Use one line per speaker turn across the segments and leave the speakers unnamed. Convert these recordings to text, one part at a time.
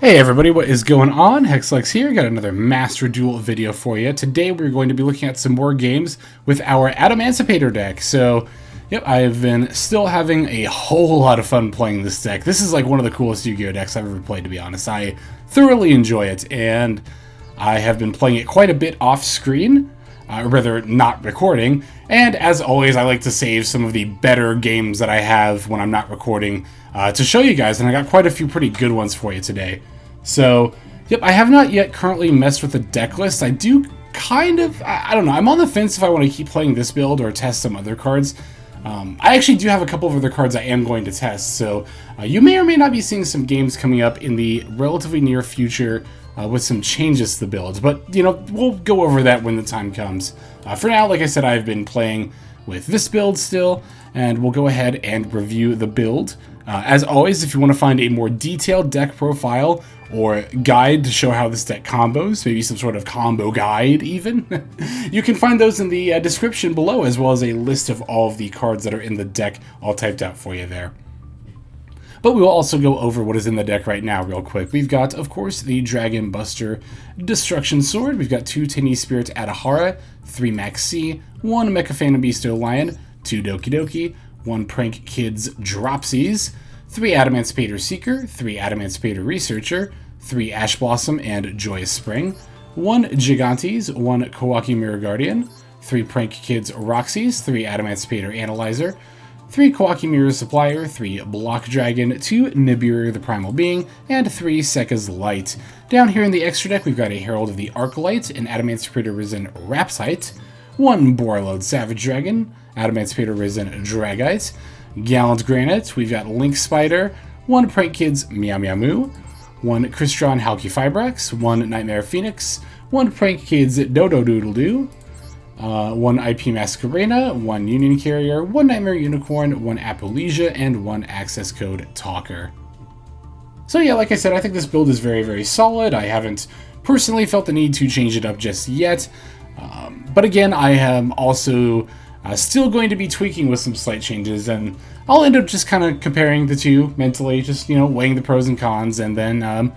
Hey everybody, what is going on? Hexlex here, got another Master Duel video for you. Today we're going to be looking at some more games with our Adamancipator deck. So, yep, I've been still having a whole lot of fun playing this deck. This is like one of the coolest Yu-Gi-Oh decks I've ever played, to be honest. I thoroughly enjoy it, and I have been playing it quite a bit off screen, or rather not recording. And as always, I like to save some of the better games that I have when I'm not recording to show you guys, and I got quite a few pretty good ones for you today. So, yep, I have not yet currently messed with the deck list. I do kind of, I don't know, I'm on the fence if I want to keep playing this build or test some other cards. I actually do have a couple of other cards I am going to test, so you may or may not be seeing some games coming up in the relatively near future with some changes to the build. But, you know, we'll go over that when the time comes. For now, like I said, I've been playing with this build still, and we'll go ahead and review the build. As always, if you want to find a more detailed deck profile or guide to show how this deck combos, maybe some sort of combo guide even, you can find those in the description below, as well as a list of all of the cards that are in the deck all typed out for you there. But we will also go over what is in the deck right now real quick. We've got, of course, the Dragon Buster Destruction Sword. We've got 2 Tiny Spirit Adahara, 3 Max C, 1 Mecha Phantom Beasto Lion, 2 Doki Doki, 1 Prank Kids Dropsies, 3 Adamancipator Seeker, 3 Adamancipator Researcher, 3 Ash Blossom and Joyous Spring, 1 Gigantes, 1 Kawaki Mirror Guardian, 3 Prank Kids Roxys, 3 Adamancipator Analyzer, 3 Kawaki Mirror Supplier, 3 Block Dragon, 2 Nibiru the Primal Being, and 3 Sekka's Light. Down here in the extra deck, we've got a Herald of the Arclight, an Adamancipator Risen Rhapsite, 1 Borreload Savage Dragon, Adamancipator Risen Dragite, Gallant Granite, we've got Link Spider, 1 Prank Kids Meow Meow Moo, 1 Crystron Halqifibrax, 1 Nightmare Phoenix, 1 Prank Kids Dodo Doodle Doo, 1 IP Masquerena, 1 Union Carrier, 1 Nightmare Unicorn, 1 Apolesia, and 1 Access Code Talker. So yeah, like I said, I think this build is very, very solid. I haven't personally felt the need to change it up just yet. But again, I am also still going to be tweaking with some slight changes, and I'll end up just kind of comparing the two mentally, just, you know, weighing the pros and cons, and then,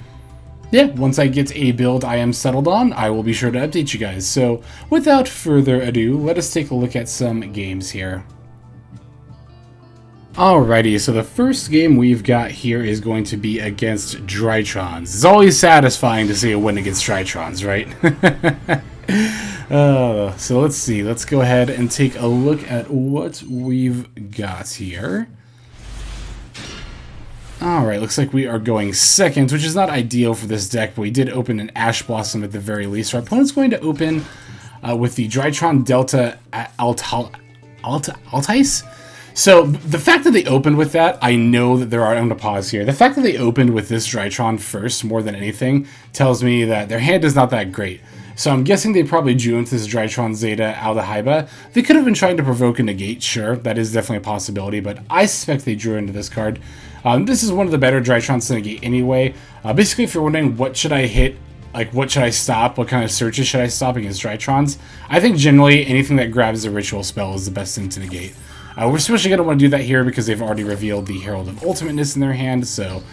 yeah, once I get a build I am settled on, I will be sure to update you guys. So, without further ado, let us take a look at some games here. Alrighty, so the first game we've got here is going to be against Drytrons. It's always satisfying to see a win against Drytrons, right? So let's see. Let's go ahead and take a look at what we've got here. Alright, looks like we are going second, which is not ideal for this deck, but we did open an Ash Blossom at the very least. So our opponent's going to open with the Drytron Delta Altice. So the fact that they opened with that, I know that there are, I'm going to pause here. The fact that they opened with this Drytron first, more than anything, tells me that their hand is not that great. So I'm guessing they probably drew into this Drytron Zeta Aldahaiba. They could have been trying to provoke a negate, sure, that is definitely a possibility, but I suspect they drew into this card. This is one of the better Drytrons to negate anyway. Basically, if you're wondering what should I hit, like what should I stop, what kind of searches should I stop against Drytrons, I think generally anything that grabs a ritual spell is the best thing to negate. We're especially going to want to do that here because they've already revealed the Herald of Ultimateness in their hand, so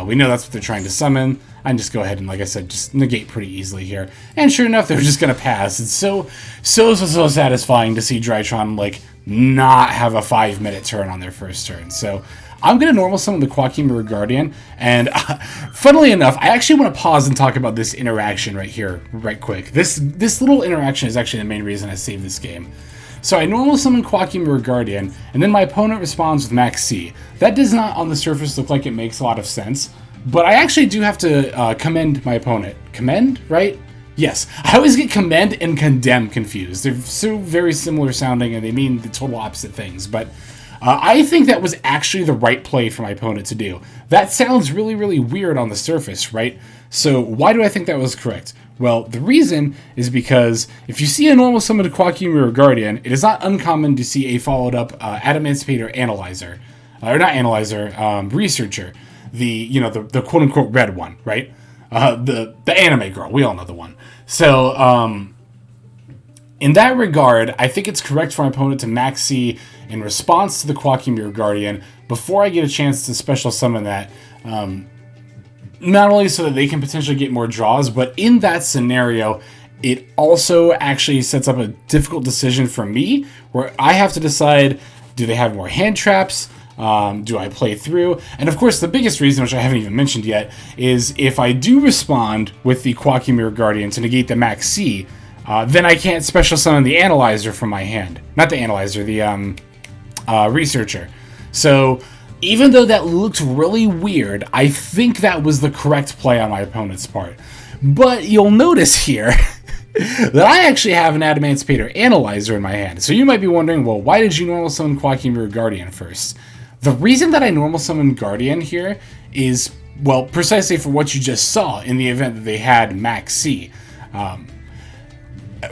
we know that's what they're trying to summon. I can just go ahead and, like I said, just negate pretty easily here. And sure enough, they're just going to pass. It's so satisfying to see Drytron, like, not have a 5-minute turn on their first turn. So I'm going to normal summon the Kawaki Mirror Guardian, and funnily enough, I actually want to pause and talk about this interaction right here, right quick. This little interaction is actually the main reason I saved this game. So I normal summon Kawaki Mirror Guardian, and then my opponent responds with Max C. That does not, on the surface, look like it makes a lot of sense, but I actually do have to commend my opponent. Commend, right? Yes. I always get commend and condemn confused. They're so very similar sounding, and they mean the total opposite things, but I think that was actually the right play for my opponent to do. That sounds really, really weird on the surface, right? So why do I think that was correct? Well, the reason is because if you see a normal summon to Kawaki Mirror Guardian, it is not uncommon to see a followed up Adamancipator Analyzer, or not Analyzer, Researcher, the quote unquote red one, right? The anime girl, we all know the one. So in that regard, I think it's correct for my opponent to Max C in response to the Kawaki Mirror Guardian before I get a chance to special summon that not only so that they can potentially get more draws, but in that scenario, it also actually sets up a difficult decision for me, where I have to decide, do they have more hand traps? Do I play through? And of course, the biggest reason, which I haven't even mentioned yet, is if I do respond with the Quacky Guardian to negate the Max C, then I can't special summon the Analyzer from my hand. Not the Analyzer, the Researcher. So even though that looked really weird, I think that was the correct play on my opponent's part. But you'll notice here that I actually have an Adamancipator Analyzer in my hand. So you might be wondering, well, why did you normal summon Quacky Guardian first? The reason that I normal summon Guardian here is, well, precisely for what you just saw in the event that they had Max C.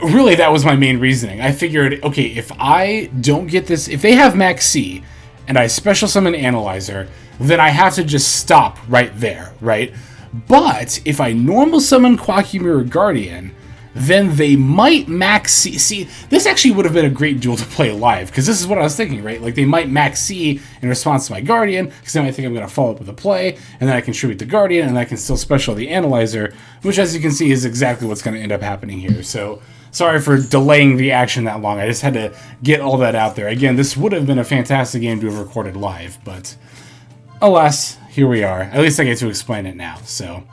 Really, that was my main reasoning. I figured, okay, if I don't get this, if they have Max C, and I special summon Analyzer, then I have to just stop right there, right? But if I normal summon Quacky Guardian, then they might Max C. See, this actually would have been a great duel to play live, because this is what I was thinking, right? Like, they might Max C in response to my Guardian, because then I think I'm going to follow up with a play, and then I contribute the Guardian, and I can still special the Analyzer, which, as you can see, is exactly what's going to end up happening here. So, sorry for delaying the action that long. I just had to get all that out there. Again, this would have been a fantastic game to have recorded live, but alas, here we are. At least I get to explain it now, so.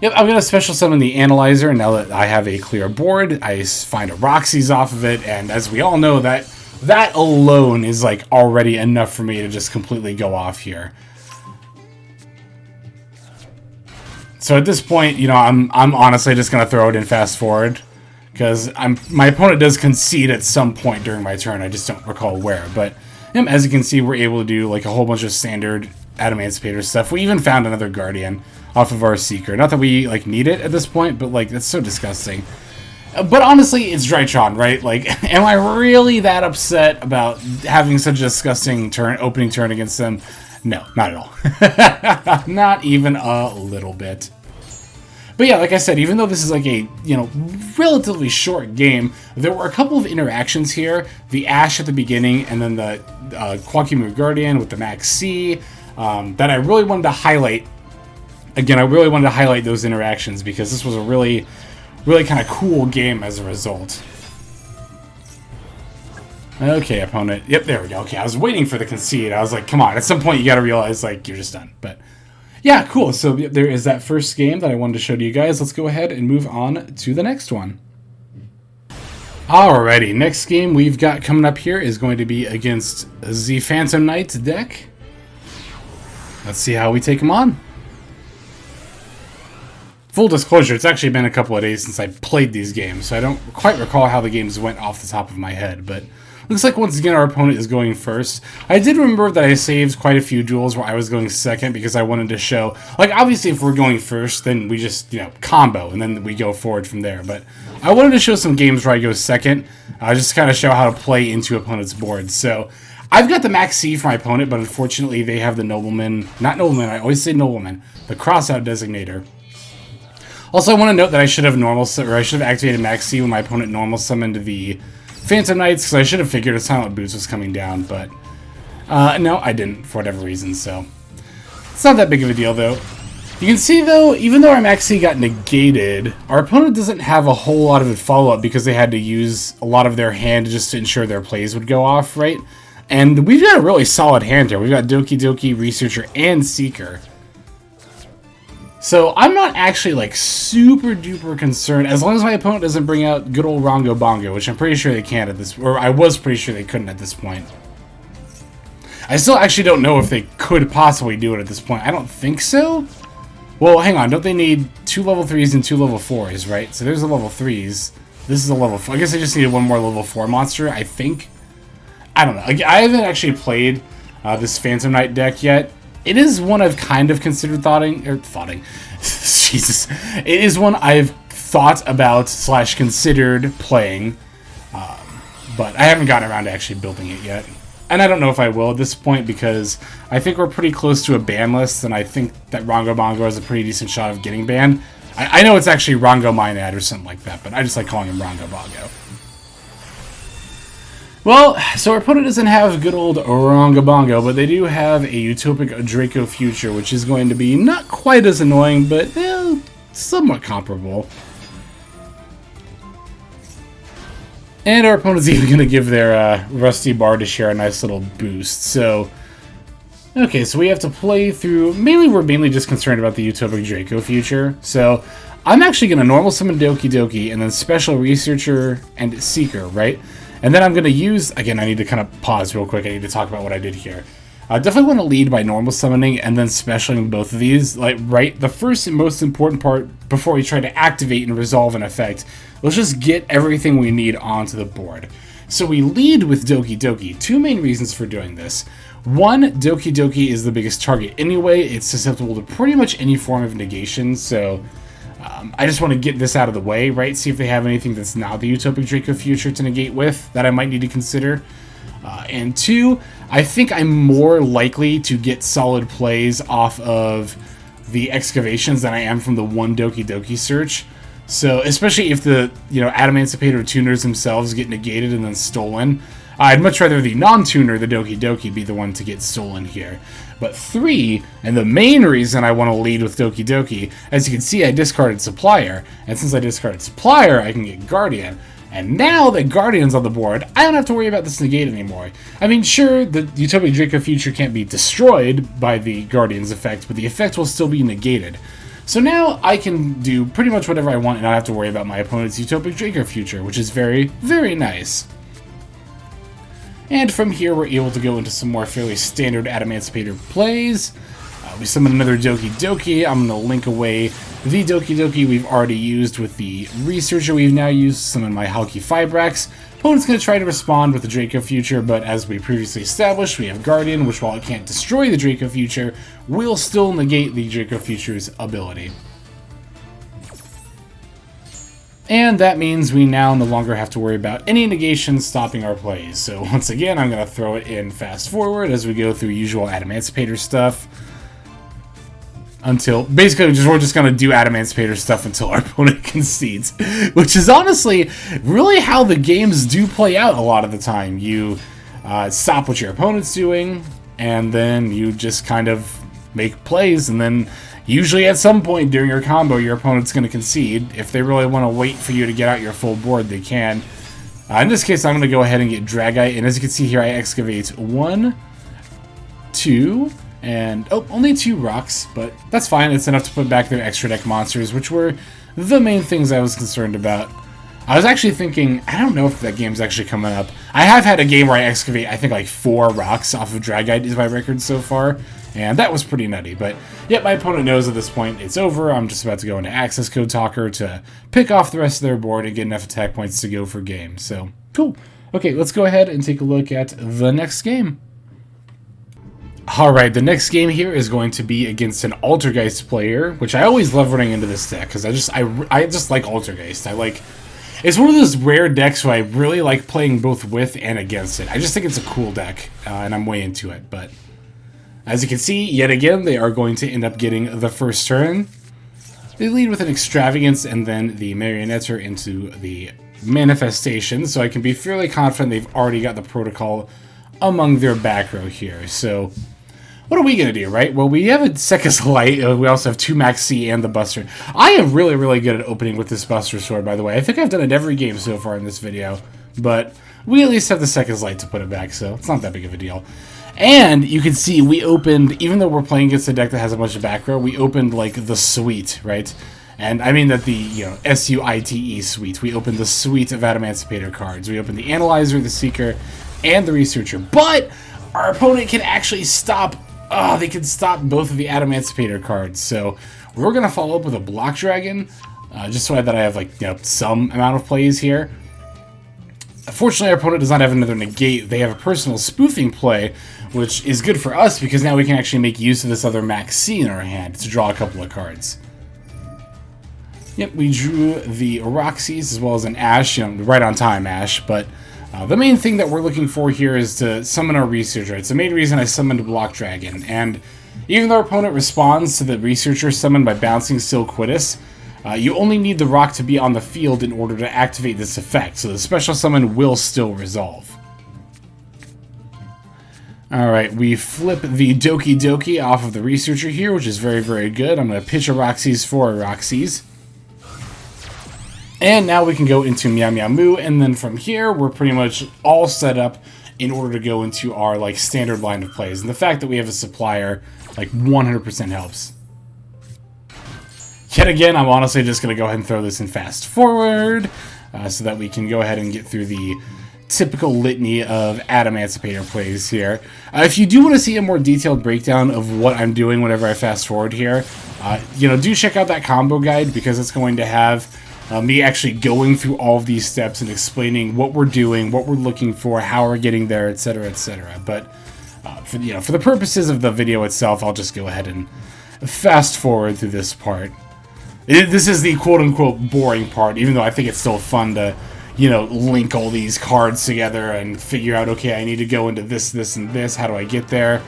Yep, I'm going to special summon the Analyzer now that I have a clear board. I find a Roxy's off of it, and as we all know, that alone is like already enough for me to just completely go off here. So at this point, you know, I'm honestly just going to throw it in fast forward, because my opponent does concede at some point during my turn. I just don't recall where, but as you can see, we're able to do like a whole bunch of standard Adamancipator stuff. We even found another Guardian off of our Seeker. Not that we like need it at this point, but like that's so disgusting. But honestly, it's Drytron, right? Like, am I really that upset about having such a disgusting opening turn against them? No, not at all. Not even a little bit. But yeah, like I said, even though this is like a, you know, relatively short game, there were a couple of interactions here. The Ash at the beginning, and then the Quacky Guardian with the Max C, that I really wanted to highlight. Again, I really wanted to highlight those interactions because this was a really, really kind of cool game as a result. Okay, opponent. Yep, there we go. Okay, I was waiting for the concede. I was like, come on, at some point you gotta realize, like, you're just done. But yeah, cool. So there is that first game that I wanted to show to you guys. Let's go ahead and move on to the next one. Alrighty, next game we've got coming up here is going to be against the Phantom Knight deck. Let's see how we take them on. Full disclosure, it's actually been a couple of days since I played these games, so I don't quite recall how the games went off the top of my head, but looks like once again our opponent is going first. I did remember that I saved quite a few duels where I was going second because I wanted to show, like, obviously if we're going first, then we just, you know, combo, and then we go forward from there, but I wanted to show some games where I go second, just to kind of show how to play into opponent's boards. So I've got the Max C for my opponent, but unfortunately they have the Nobleman, not Nobleman, I always say Nobleman, the Crossout Designator. Also, I want to note that I should have activated Max C when my opponent normal summoned the Phantom Knights, because I should have figured a Silent Boots was coming down, but no, I didn't, for whatever reason, so it's not that big of a deal, though. You can see, though, even though our Max C got negated, our opponent doesn't have a whole lot of follow-up because they had to use a lot of their hand just to ensure their plays would go off, right? And we've got a really solid hand here. We've got Doki Doki, Researcher, and Seeker. So I'm not actually like super duper concerned as long as my opponent doesn't bring out good old Rongo Bongo, which I'm pretty sure they can't at this, or I was pretty sure they couldn't at this point. I still actually don't know if they could possibly do it at this point. I don't think so. Well, hang on, don't they need 2 level 3s and 2 level 4s, right? So there's the level 3s. This is a level 4. I guess I just needed one more level 4 monster, I think. I don't know. I haven't actually played this Phantom Knight deck yet. It is one I've kind of considered thoughting. Jesus. It is one I've thought about / considered playing, but I haven't gotten around to actually building it yet. And I don't know if I will at this point because I think we're pretty close to a ban list, and I think that Rongo Bongo has a pretty decent shot of getting banned. I know it's actually Rongo Minad or something like that, but I just like calling him Rongo Bongo. Well, so our opponent doesn't have good old Orangabongo, but they do have a Utopic Draco Future, which is going to be not quite as annoying, but somewhat comparable. And our opponent's even going to give their Rusty Bardichare a nice little boost. So, okay, so we have to play through... we're mainly just concerned about the Utopic Draco Future. So, I'm actually going to normal summon Doki Doki and then Special Researcher and Seeker, right? And then I'm going to use... Again, I need to kind of pause real quick. I need to talk about what I did here. I definitely want to lead by normal summoning and then specialing both of these. Like, right, the first and most important part before we try to activate and resolve an effect, let's just get everything we need onto the board. So we lead with Doki Doki. Two main reasons for doing this. One, Doki Doki is the biggest target anyway. It's susceptible to pretty much any form of negation, so I just want to get this out of the way, right? See if they have anything that's not the Utopic Draco Future to negate with that I might need to consider. And two, I think I'm more likely to get solid plays off of the excavations than I am from the one Doki Doki search. So, especially if the, Adamancipator tuners themselves get negated and then stolen, I'd much rather the non-tuner, the Doki Doki, be the one to get stolen here. But three, and the main reason I want to lead with Doki Doki, as you can see, I discarded Supplier, and since I discarded Supplier, I can get Guardian. And now that Guardian's on the board, I don't have to worry about this negate anymore. I mean, sure, the Utopic Draco Future can't be destroyed by the Guardian's effect, but the effect will still be negated. So now I can do pretty much whatever I want and not have to worry about my opponent's Utopic Draco Future, which is very, very nice. And from here, we're able to go into some more fairly standard Adamancipator plays. We summon another Doki Doki. I'm going to link away the Doki Doki we've already used with the Researcher we've now used to summon my Halki Fibrax. Opponent's going to try to respond with the Draco Future, but as we previously established, we have Guardian, which while it can't destroy the Draco Future, will still negate the Draco Future's ability. And that means we now no longer have to worry about any negations stopping our plays. So once again, I'm going to throw it in fast forward as we go through usual Adamancipator stuff. Until, basically, we're just going to do Adamancipator stuff until our opponent concedes. Which is honestly really how the games do play out a lot of the time. You stop what your opponent's doing, and then you just kind of make plays, and then usually at some point during your combo, your opponent's going to concede. If they really want to wait for you to get out your full board, they can. In this case, I'm going to go ahead and get Dragite, and as you can see here, I excavate 1, 2... and, only 2 rocks, but that's fine. It's enough to put back their extra deck monsters, which were the main things I was concerned about. I was actually thinking, I don't know if that game's actually coming up. I have had a game where I excavate, I think, like 4 rocks off of Dragite is my record so far, and that was pretty nutty. But, yeah, my opponent knows at this point it's over. I'm just about to go into Access Code Talker to pick off the rest of their board and get enough attack points to go for game. So, cool. Okay, let's go ahead and take a look at the next game. Alright, the next game here is going to be against an Altergeist player, which I always love running into this deck, because I just like Altergeist. It's one of those rare decks where I really like playing both with and against it. I just think it's a cool deck, and I'm way into it, but as you can see, yet again, they are going to end up getting the first turn. They lead with an Extravagance and then the Marionetteer into the Manifestation, so I can be fairly confident they've already got the protocol among their back row here, so what are we going to do, right? Well, we have a Sekka's Light. We also have 2 Max C and the Buster. I am really, really good at opening with this Buster Sword, by the way. I think I've done it every game so far in this video. But we at least have the Sekka's Light to put it back, so it's not that big of a deal. And you can see we opened, even though we're playing against a deck that has a bunch of back row, we opened, like, the suite, right? And I mean that the, S-U-I-T-E suite. We opened the suite of Adamancipator cards. We opened the Analyzer, the Seeker, and the Researcher. But our opponent can actually stop... they can stop both of the Adamancipator cards. So we're going to follow up with a Block Dragon, just so that I have, like, some amount of plays here. Fortunately, our opponent does not have another negate. They have a personal spoofing play, which is good for us because now we can actually make use of this other Max C in our hand to draw a couple of cards. Yep, we drew the Roxy's as well as an Ash, right on time Ash, but the main thing that we're looking for here is to summon our Researcher. It's the main reason I summoned Block Dragon, and even though our opponent responds to the Researcher summon by bouncing Silquitus, you only need the rock to be on the field in order to activate this effect, so the special summon will still resolve. Alright, we flip the Doki Doki off of the Researcher here, which is very, very good. I'm going to pitch a Roxy's for a Roxy's. And now we can go into Meow Meow Moo, and then from here, we're pretty much all set up in order to go into our, like, standard line of plays. And the fact that we have a supplier, like, 100% helps. Yet again, I'm honestly just going to go ahead and throw this in fast forward, so that we can go ahead and get through the typical litany of Adamancipator plays here. If you do want to see a more detailed breakdown of what I'm doing whenever I fast forward here, do check out that combo guide, because it's going to have me actually going through all of these steps and explaining what we're doing, what we're looking for, how we're getting there, etc., etc. But for the purposes of the video itself, I'll just go ahead and fast forward through this part. This is the quote-unquote boring part, even though I think it's still fun to, link all these cards together and figure out, okay, I need to go into this, this, and this. How do I get there?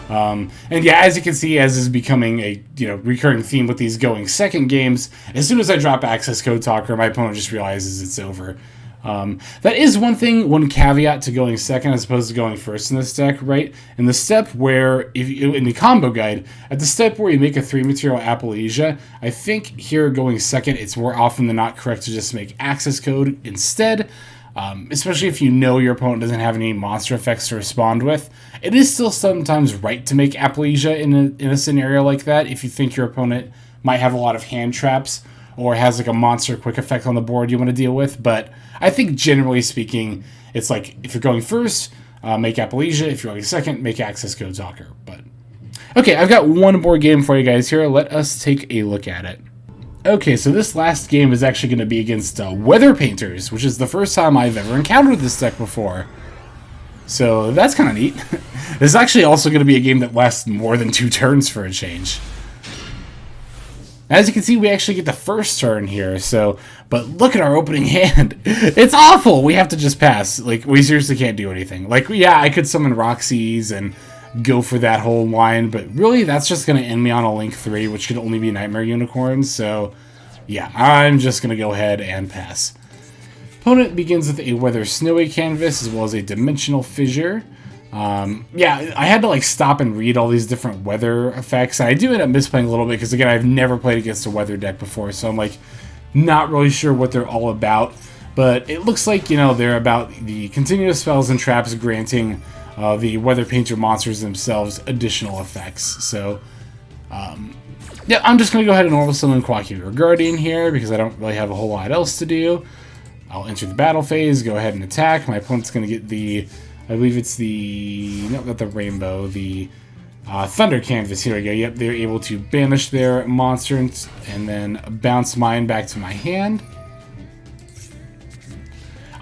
And yeah, as you can see, as is becoming a recurring theme with these going second games, as soon as I drop Access Code Talker, my opponent just realizes it's over. That is one caveat to going second as opposed to going first in this deck, right? In the step where, in the combo guide, at the step where you make a 3-material Appalachia, I think here going second, it's more often than not correct to just make Access Code instead. Especially if you know your opponent doesn't have any monster effects to respond with. It is still sometimes right to make Appalachia in a scenario like that if you think your opponent might have a lot of hand traps or has like a monster quick effect on the board you want to deal with. But I think generally speaking, it's like if you're going first, make Appalachia. If you're going second, make Access Code Talker. But okay, I've got one more game for you guys here. Let us take a look at it. Okay, so this last game is actually going to be against Weather Painters, which is the first time I've ever encountered this deck before. So that's kind of neat. This is actually also going to be a game that lasts more than 2 turns for a change. As you can see, we actually get the first turn here, but look at our opening hand. It's awful! We have to just pass. Like, we seriously can't do anything. Like, yeah, I could summon Roxy's and go for that whole line, but really that's just going to end me on a Link 3, which could only be Nightmare Unicorns, so yeah, I'm just going to go ahead and pass. Opponent begins with a Weather Snowy Canvas as well as a Dimensional Fissure. Yeah, I had to like stop and read all these different weather effects, and I do end up misplaying a little bit because again, I've never played against a weather deck before, so I'm like not really sure what they're all about, but it looks like, they're about the continuous spells and traps granting the Weather Painter monsters themselves additional effects. So, yeah, I'm just going to go ahead and normal summon Quackula Guardian here because I don't really have a whole lot else to do. I'll enter the battle phase, go ahead and attack. My opponent's going to get the, I believe it's the, no, not the rainbow, the Thunder Canvas. Here we go. Yep, they're able to banish their monster and then bounce mine back to my hand.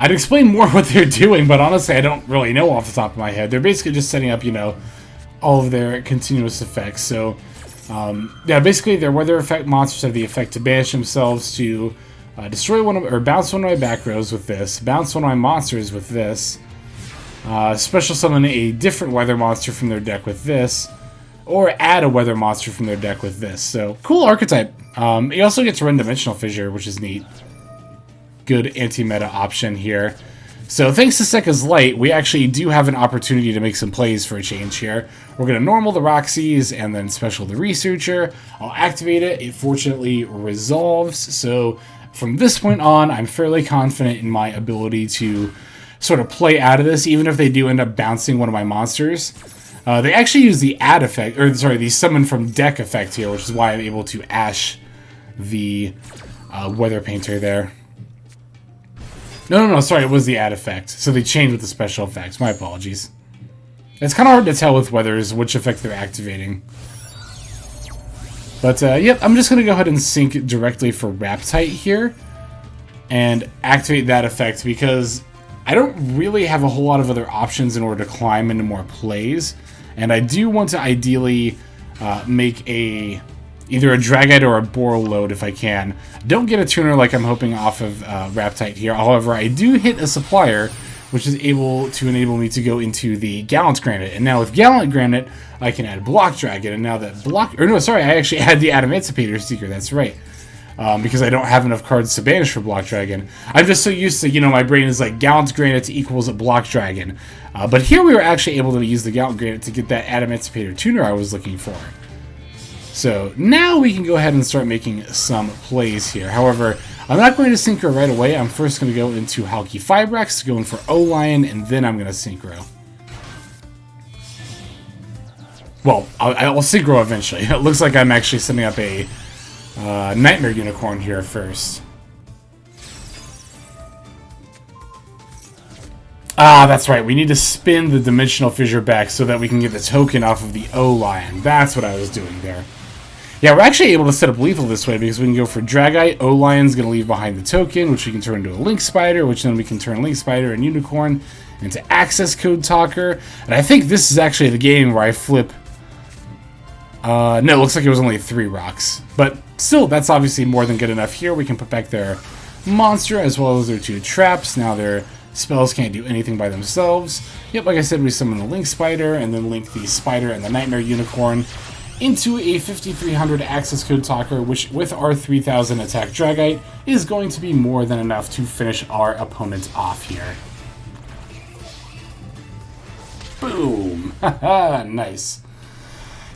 I'd explain more what they're doing, but honestly, I don't really know off the top of my head. They're basically just setting up, all of their continuous effects. So, yeah, basically, their weather effect monsters have the effect to banish themselves, to destroy bounce one of my back rows with this, bounce one of my monsters with this, special summon a different weather monster from their deck with this, or add a weather monster from their deck with this. So, cool archetype. He also gets to run Dimensional Fissure, which is neat. Good anti-meta option here. So thanks to Sekka's Light, we actually do have an opportunity to make some plays for a change here. We're going to normal the Roxy's and then special the Researcher. I'll activate it. It fortunately resolves. So from this point on, I'm fairly confident in my ability to sort of play out of this, even if they do end up bouncing one of my monsters. They actually use the add effect, or sorry, the summon from deck effect here, which is why I'm able to ash the Weather Painter there. No, sorry, it was the add effect. So they changed with the special effects. My apologies. It's kind of hard to tell with weathers which effect they're activating. But, yep, I'm just going to go ahead and sync directly for Raptite here and activate that effect because I don't really have a whole lot of other options in order to climb into more plays. And I do want to ideally make either a Dragite or a Borreload if I can. Don't get a tuner like I'm hoping off of Raptite here. However, I do hit a supplier, which is able to enable me to go into the Gallant Granite. And now with Gallant Granite, I can add Block Dragon. And now that I actually had the Adamancipator Seeker, that's right. because I don't have emanuff cards to banish for Block Dragon. I'm just so used to, my brain is like Gallant Granite equals a Block Dragon. But here we were actually able to use the Gallant Granite to get that Adamancipator tuner I was looking for. So now we can go ahead and start making some plays here. However, I'm not going to Synchro right away. I'm first going to go into Halqifibrax, going for O-Lion, and then I'm going to Synchro. Well, I'll Synchro eventually. It looks like I'm actually setting up a Nightmare Unicorn here first. Ah, that's right. We need to spin the Dimensional Fissure back so that we can get the token off of the O-Lion. That's what I was doing there. Yeah, we're actually able to set up lethal this way because we can go for Dragite. O-Lion's going to leave behind the token, which we can turn into a Link Spider, which then we can turn Link Spider and Unicorn into Access Code Talker. And I think this is actually the game where I flip... no, it looks like it was only 3 rocks. But still, that's obviously more than good enough here. We can put back their monster as well as their 2 traps. Now their spells can't do anything by themselves. Yep, like I said, we summon the Link Spider and then link the Spider and the Nightmare Unicorn into a 5300 Access Code Talker, which with our 3000 attack Dragite is going to be more than enough to finish our opponent off here. Boom! Haha, nice.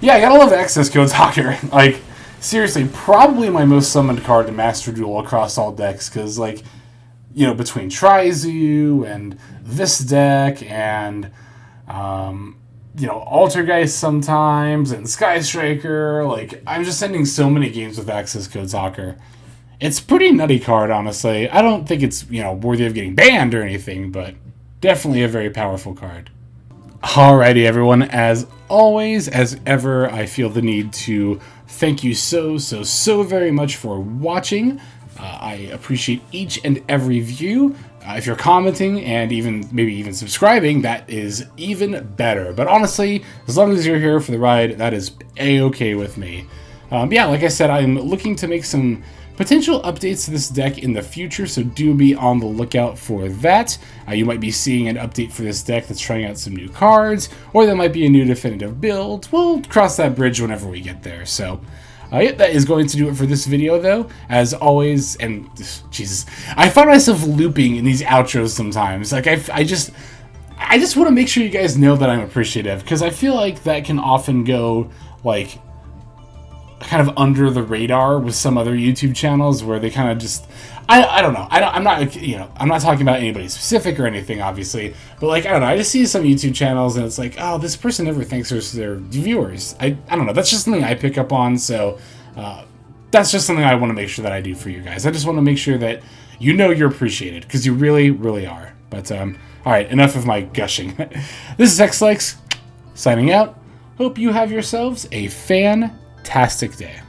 Yeah, I gotta love Access Code Talker. Like, seriously, probably my most summoned card in Master Duel across all decks, because, like, between Trizu and this deck and, Altergeist sometimes, and Sky Striker, like, I'm just ending so many games with Access Code Talker. It's a pretty nutty card, honestly. I don't think it's, worthy of getting banned or anything, but definitely a very powerful card. Alrighty, everyone, as always, as ever, I feel the need to thank you so very much for watching. I appreciate each and every view. If you're commenting and maybe even subscribing, that is even better. But honestly, as long as you're here for the ride, that is a-okay with me. Yeah, like I said, I'm looking to make some potential updates to this deck in the future, so do be on the lookout for that. You might be seeing an update for this deck that's trying out some new cards, or there might be a new definitive build. We'll cross that bridge whenever we get there. So yeah, that is going to do it for this video, though. As always, and Jesus, I find myself looping in these outros sometimes. Like, I just want to make sure you guys know that I'm appreciative, because I feel like that can often go, like, kind of under the radar with some other YouTube channels where they kind of just... I don't know. I'm not talking about anybody specific or anything, obviously, but, like, I don't know. I just see some YouTube channels and it's like, oh, this person never thanks their viewers. I don't know. That's just something I pick up on, so that's just something I want to make sure that I do for you guys. I just want to make sure that you're appreciated, because you really, really are. But, all right, enough of my gushing. This is Xlikes, signing out. Hope you have yourselves a fantastic day.